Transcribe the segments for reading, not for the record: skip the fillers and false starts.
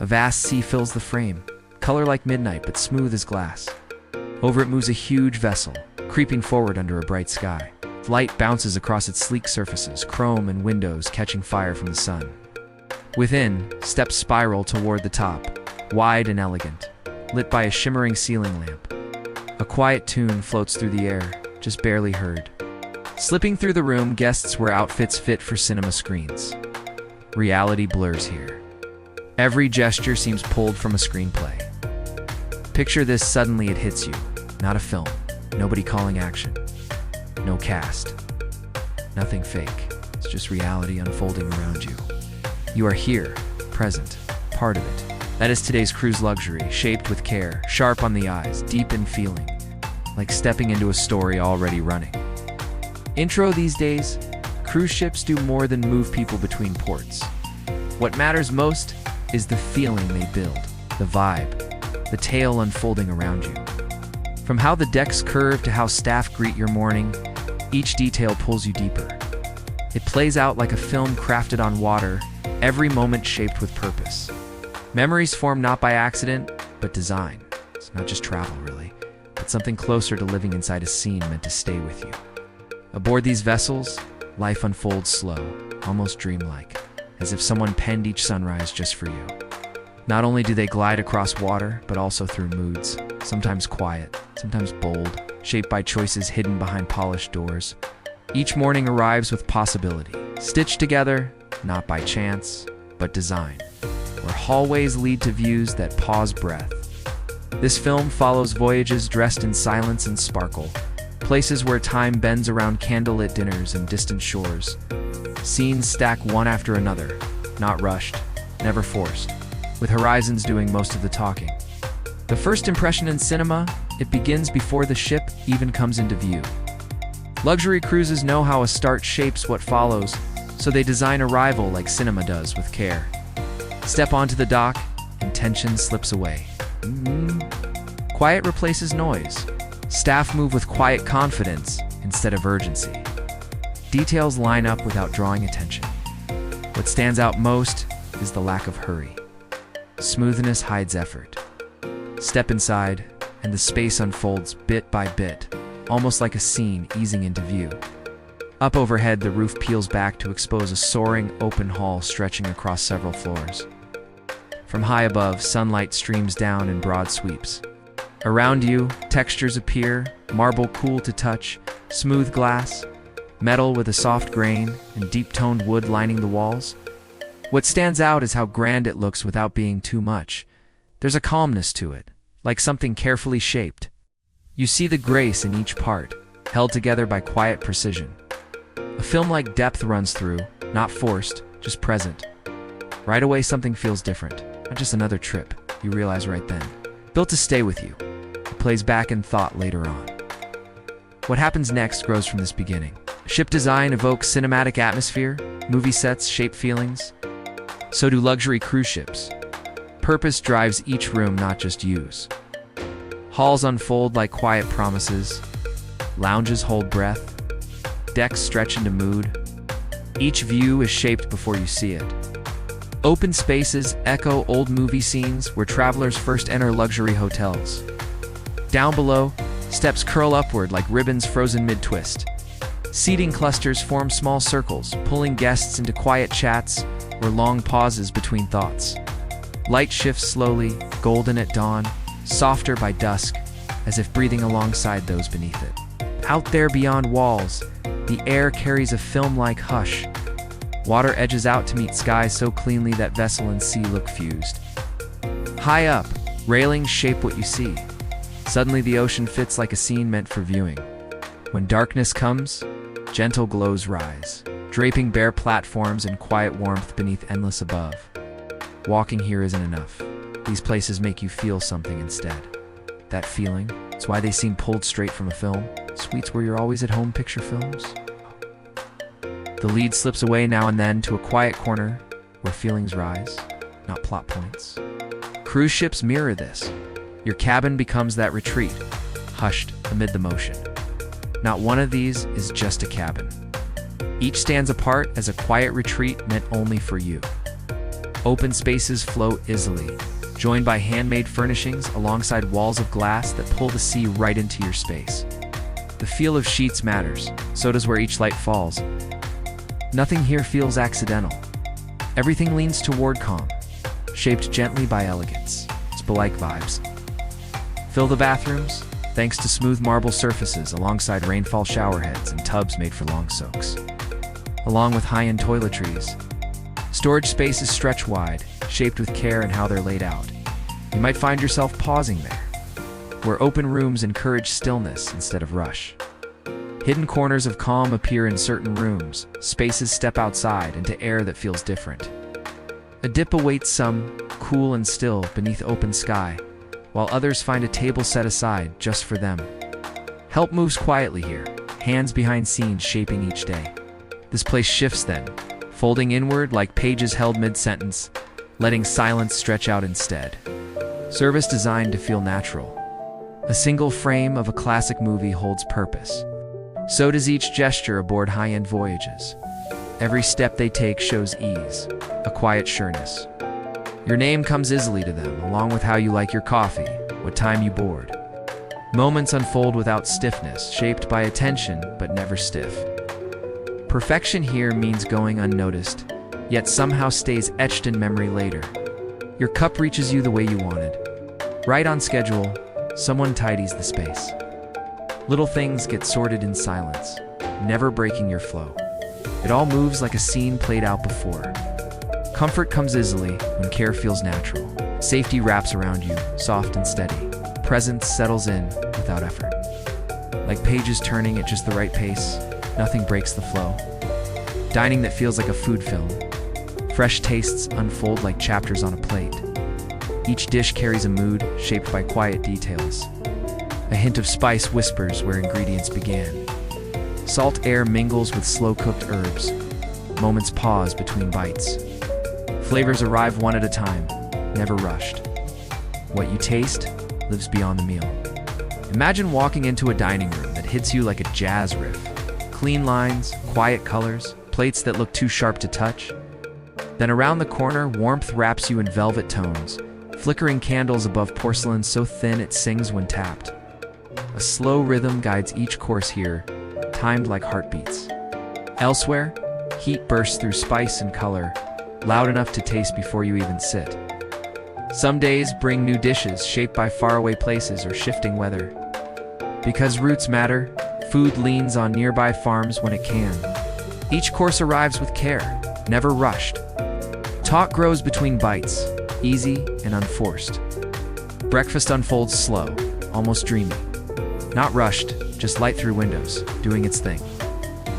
A vast sea fills the frame, color like midnight but smooth as glass. Over it moves a huge vessel, creeping forward under a bright sky. Light bounces across its sleek surfaces, chrome and windows catching fire from the sun. Within, steps spiral toward the top, wide and elegant, lit by a shimmering ceiling lamp. A quiet tune floats through the air, just barely heard. Slipping through the room, guests wear outfits fit for cinema screens. Reality blurs here. Every gesture seems pulled from a screenplay. Picture this: suddenly it hits you. Not a film. Nobody calling action. No cast. Nothing fake. It's just reality unfolding around you. You are here, present, part of it. That is today's cruise luxury, shaped with care, sharp on the eyes, deep in feeling, like stepping into a story already running. Intro: these days, cruise ships do more than move people between ports. What matters most is the feeling they build, the vibe, the tale unfolding around you. From how the decks curve to how staff greet your morning, each detail pulls you deeper. It plays out like a film crafted on water, every moment shaped with purpose. Memories form not by accident, but design. It's not just travel, really, but something closer to living inside a scene meant to stay with you. Aboard these vessels, life unfolds slow, almost dreamlike, as if someone penned each sunrise just for you. Not only do they glide across water, but also through moods, sometimes quiet, sometimes bold, shaped by choices hidden behind polished doors. Each morning arrives with possibility, stitched together, not by chance, but design, where hallways lead to views that pause breath. This film follows voyages dressed in silence and sparkle, places where time bends around candlelit dinners and distant shores. Scenes stack one after another, not rushed, never forced, with horizons doing most of the talking. The first impression in cinema, it begins before the ship even comes into view. Luxury cruises know how a start shapes what follows, so they design arrival like cinema does, with care. Step onto the dock, and tension slips away. Quiet replaces noise. Staff move with quiet confidence instead of urgency. Details line up without drawing attention. What stands out most is the lack of hurry. Smoothness hides effort. Step inside, and the space unfolds bit by bit, almost like a scene easing into view. Up overhead, the roof peels back to expose a soaring, open hall stretching across several floors. From high above, sunlight streams down in broad sweeps. Around you, textures appear: marble cool to touch, smooth glass, metal with a soft grain, and deep-toned wood lining the walls. What stands out is how grand it looks without being too much. There's a calmness to it, like something carefully shaped. You see the grace in each part, held together by quiet precision. A film-like depth runs through, not forced, just present. Right away, something feels different, not just another trip, you realize right then. Built to stay with you. It plays back in thought later on. What happens next grows from this beginning. Ship design evokes cinematic atmosphere, movie sets shape feelings. So do luxury cruise ships. Purpose drives each room, not just use. Halls unfold like quiet promises. Lounges hold breath. Decks stretch into mood. Each view is shaped before you see it. Open spaces echo old movie scenes where travelers first enter luxury hotels. Down below, steps curl upward like ribbons frozen mid-twist. Seating clusters form small circles, pulling guests into quiet chats or long pauses between thoughts. Light shifts slowly, golden at dawn, softer by dusk, as if breathing alongside those beneath it. Out there beyond walls, the air carries a film-like hush. Water edges out to meet skies so cleanly that vessel and sea look fused. High up, railings shape what you see. Suddenly the ocean fits like a scene meant for viewing. When darkness comes, gentle glows rise, draping bare platforms in quiet warmth beneath endless above. Walking here isn't enough. These places make you feel something instead. That feeling, it's why they seem pulled straight from a film. Suites where you're always at home picture films. The lead slips away now and then to a quiet corner where feelings rise, not plot points. Cruise ships mirror this. Your cabin becomes that retreat, hushed amid the motion. Not one of these is just a cabin. Each stands apart as a quiet retreat meant only for you. Open spaces float easily, joined by handmade furnishings alongside walls of glass that pull the sea right into your space. The feel of sheets matters, so does where each light falls. Nothing here feels accidental. Everything leans toward calm, shaped gently by elegance. Spa-like vibes. Fill the bathrooms, thanks to smooth marble surfaces alongside rainfall showerheads and tubs made for long soaks. Along with high-end toiletries, storage spaces stretch wide, shaped with care in how they're laid out. You might find yourself pausing there, where open rooms encourage stillness instead of rush. Hidden corners of calm appear in certain rooms. Spaces step outside into air that feels different. A dip awaits some, cool and still beneath open sky, while others find a table set aside just for them. Help moves quietly here, hands behind scenes shaping each day. This place shifts then, folding inward like pages held mid-sentence, letting silence stretch out instead. Service designed to feel natural. A single frame of a classic movie holds purpose. So does each gesture aboard high-end voyages. Every step they take shows ease, a quiet sureness. Your name comes easily to them, along with how you like your coffee, what time you board. Moments unfold without stiffness, shaped by attention but never stiff. Perfection here means going unnoticed, yet somehow stays etched in memory later. Your cup reaches you the way you wanted. Right on schedule, someone tidies the space. Little things get sorted in silence, never breaking your flow. It all moves like a scene played out before. Comfort comes easily when care feels natural. Safety wraps around you, soft and steady. Presence settles in without effort. Like pages turning at just the right pace, nothing breaks the flow. Dining that feels like a food film. Fresh tastes unfold like chapters on a plate. Each dish carries a mood shaped by quiet details. A hint of spice whispers where ingredients began. Salt air mingles with slow-cooked herbs. Moments pause between bites. Flavors arrive one at a time, never rushed. What you taste lives beyond the meal. Imagine walking into a dining room that hits you like a jazz riff. Clean lines, quiet colors, plates that look too sharp to touch. Then around the corner, warmth wraps you in velvet tones, flickering candles above porcelain so thin it sings when tapped. A slow rhythm guides each course here, timed like heartbeats. Elsewhere, heat bursts through spice and color, loud enough to taste before you even sit. Some days bring new dishes shaped by faraway places or shifting weather. Because roots matter, food leans on nearby farms when it can. Each course arrives with care, never rushed. Talk grows between bites, easy and unforced. Breakfast unfolds slow, almost dreamy. Not rushed, just light through windows, doing its thing.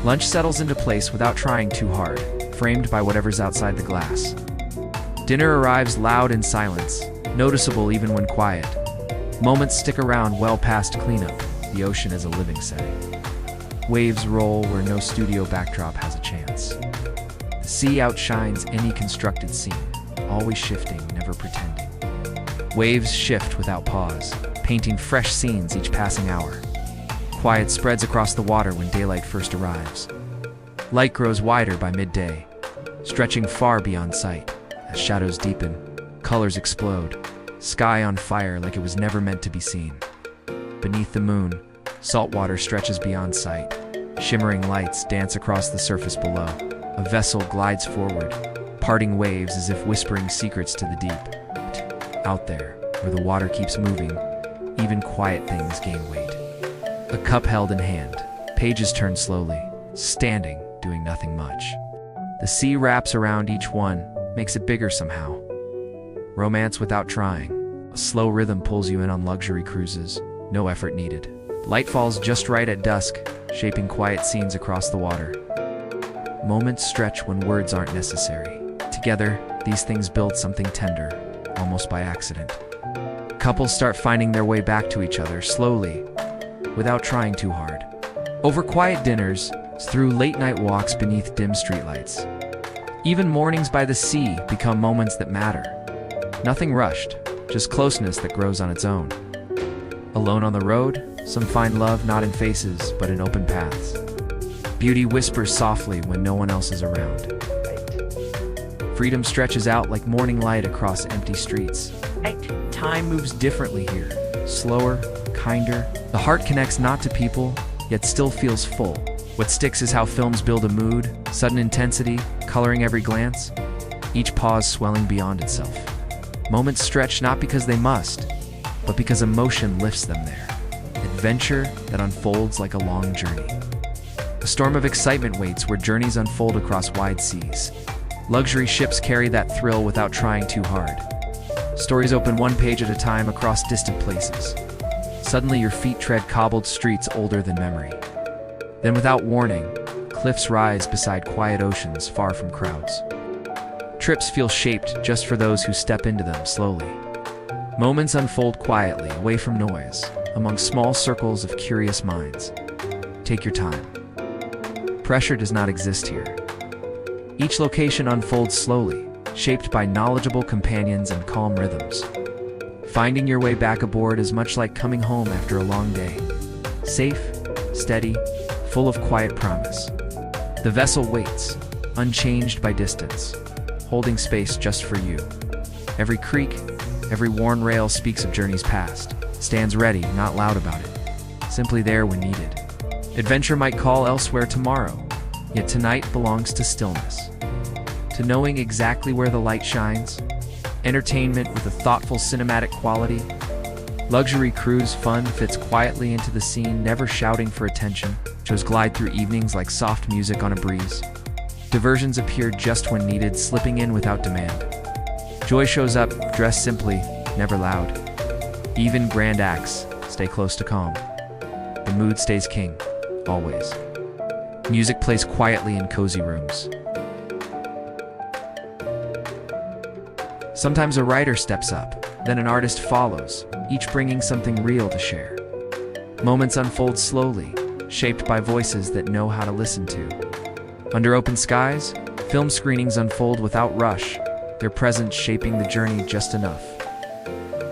Lunch settles into place without trying too hard, framed by whatever's outside the glass. Dinner arrives loud in silence, noticeable even when quiet. Moments stick around well past cleanup, the ocean is a living setting. Waves roll where no studio backdrop has a chance. The sea outshines any constructed scene, always shifting, never pretending. Waves shift without pause, painting fresh scenes each passing hour. Quiet spreads across the water when daylight first arrives. Light grows wider by midday, stretching far beyond sight. As shadows deepen, colors explode, sky on fire like it was never meant to be seen. Beneath the moon, salt water stretches beyond sight. Shimmering lights dance across the surface below. A vessel glides forward, parting waves as if whispering secrets to the deep. Out there, where the water keeps moving, even quiet things gain weight. A cup held in hand, pages turn slowly, standing, doing nothing much. The sea wraps around each one, makes it bigger somehow. Romance without trying. A slow rhythm pulls you in on luxury cruises, no effort needed. Light falls just right at dusk, shaping quiet scenes across the water. Moments stretch when words aren't necessary. Together, these things build something tender, almost by accident. Couples start finding their way back to each other slowly, without trying too hard. Over quiet dinners, through late-night walks beneath dim streetlights. Even mornings by the sea become moments that matter. Nothing rushed, just closeness that grows on its own. Alone on the road, some find love not in faces, but in open paths. Beauty whispers softly when no one else is around. Freedom stretches out like morning light across empty streets. Time moves differently here, slower, kinder. The heart connects not to people, yet still feels full. What sticks is how films build a mood, sudden intensity, coloring every glance, each pause swelling beyond itself. Moments stretch not because they must, but because emotion lifts them there. Adventure that unfolds like a long journey. A storm of excitement waits where journeys unfold across wide seas. Luxury ships carry that thrill without trying too hard. Stories open one page at a time across distant places. Suddenly your feet tread cobbled streets older than memory. Then without warning, cliffs rise beside quiet oceans far from crowds. Trips feel shaped just for those who step into them slowly. Moments unfold quietly, away from noise, among small circles of curious minds. Take your time. Pressure does not exist here. Each location unfolds slowly, shaped by knowledgeable companions and calm rhythms. Finding your way back aboard is much like coming home after a long day. Safe, steady, full of quiet promise. The vessel waits, unchanged by distance, holding space just for you. Every creak, every worn rail speaks of journeys past, stands ready, not loud about it, simply there when needed. Adventure might call elsewhere tomorrow, yet tonight belongs to stillness, to knowing exactly where the light shines, entertainment with a thoughtful cinematic quality. Luxury cruise fun fits quietly into the scene, never shouting for attention. Shows glide through evenings like soft music on a breeze. Diversions appear just when needed, slipping in without demand. Joy shows up, dressed simply, never loud. Even grand acts stay close to calm. The mood stays king, always. Music plays quietly in cozy rooms. Sometimes a writer steps up, then an artist follows, each bringing something real to share. Moments unfold slowly, shaped by voices that know how to listen to. Under open skies, film screenings unfold without rush, their presence shaping the journey just enough.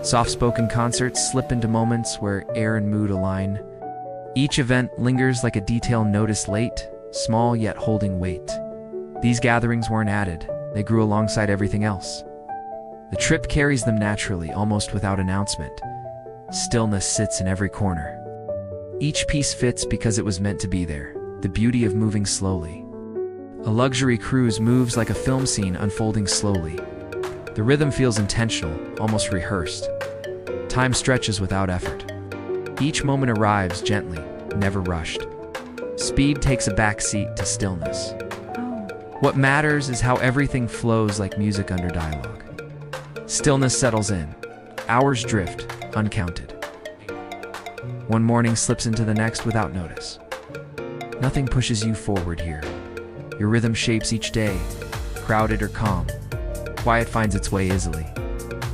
Soft-spoken concerts slip into moments where air and mood align. Each event lingers like a detail noticed late, small yet holding weight. These gatherings weren't added, they grew alongside everything else. The trip carries them naturally, almost without announcement. Stillness sits in every corner. Each piece fits because it was meant to be there, the beauty of moving slowly. A luxury cruise moves like a film scene unfolding slowly. The rhythm feels intentional, almost rehearsed. Time stretches without effort. Each moment arrives gently, never rushed. Speed takes a back seat to stillness. What matters is how everything flows like music under dialogue. Stillness settles in. Hours drift, uncounted. One morning slips into the next without notice. Nothing pushes you forward here. Your rhythm shapes each day, crowded or calm. Quiet finds its way easily.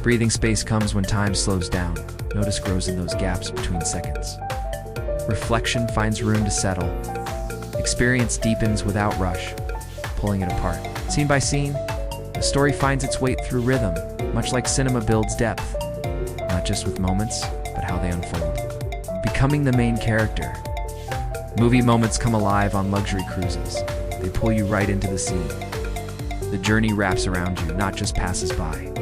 Breathing space comes when time slows down. Notice grows in those gaps between seconds. Reflection finds room to settle. Experience deepens without rush, pulling it apart. Scene by scene, the story finds its weight through rhythm, much like cinema builds depth, not just with moments, but how they unfold. Becoming the main character. Movie moments come alive on luxury cruises. They pull you right into the scene. The journey wraps around you, not just passes by.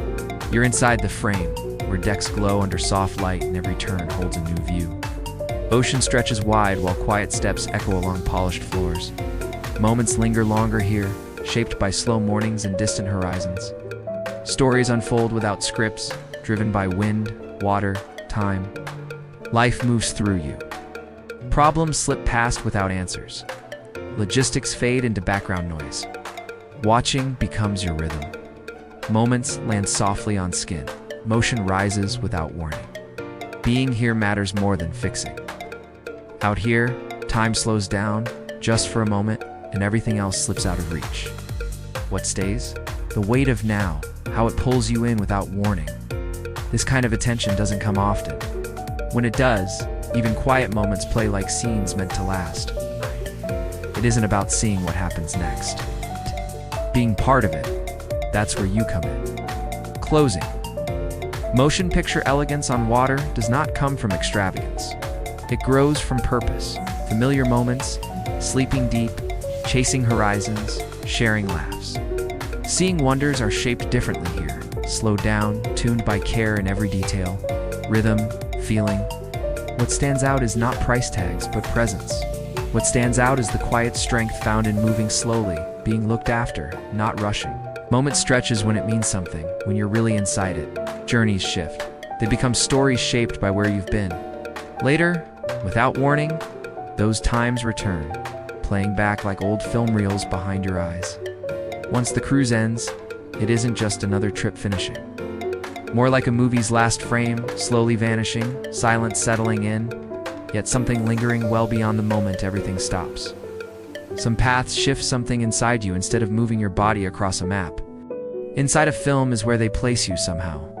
You're inside the frame, where decks glow under soft light and every turn holds a new view. Ocean stretches wide while quiet steps echo along polished floors. Moments linger longer here, shaped by slow mornings and distant horizons. Stories unfold without scripts, driven by wind, water, time. Life moves through you. Problems slip past without answers. Logistics fade into background noise. Watching becomes your rhythm. Moments land softly on skin. Motion rises without warning. Being here matters more than fixing. Out here, time slows down, just for a moment, and everything else slips out of reach. What stays? The weight of now, how it pulls you in without warning. This kind of attention doesn't come often. When it does, even quiet moments play like scenes meant to last. It isn't about seeing what happens next. Being part of it, that's where you come in. Closing. Motion picture elegance on water does not come from extravagance. It grows from purpose, familiar moments, sleeping deep, chasing horizons, sharing laughs. Seeing wonders are shaped differently here, slowed down, tuned by care in every detail, rhythm, feeling. What stands out is not price tags, but presence. What stands out is the quiet strength found in moving slowly, being looked after, not rushing. Moment stretches when it means something, when you're really inside it. Journeys shift. They become stories shaped by where you've been. Later, without warning, those times return, playing back like old film reels behind your eyes. Once the cruise ends, it isn't just another trip finishing. More like a movie's last frame, slowly vanishing, silence settling in, yet something lingering well beyond the moment everything stops. Some paths shift something inside you instead of moving your body across a map. Inside a film is where they place you somehow.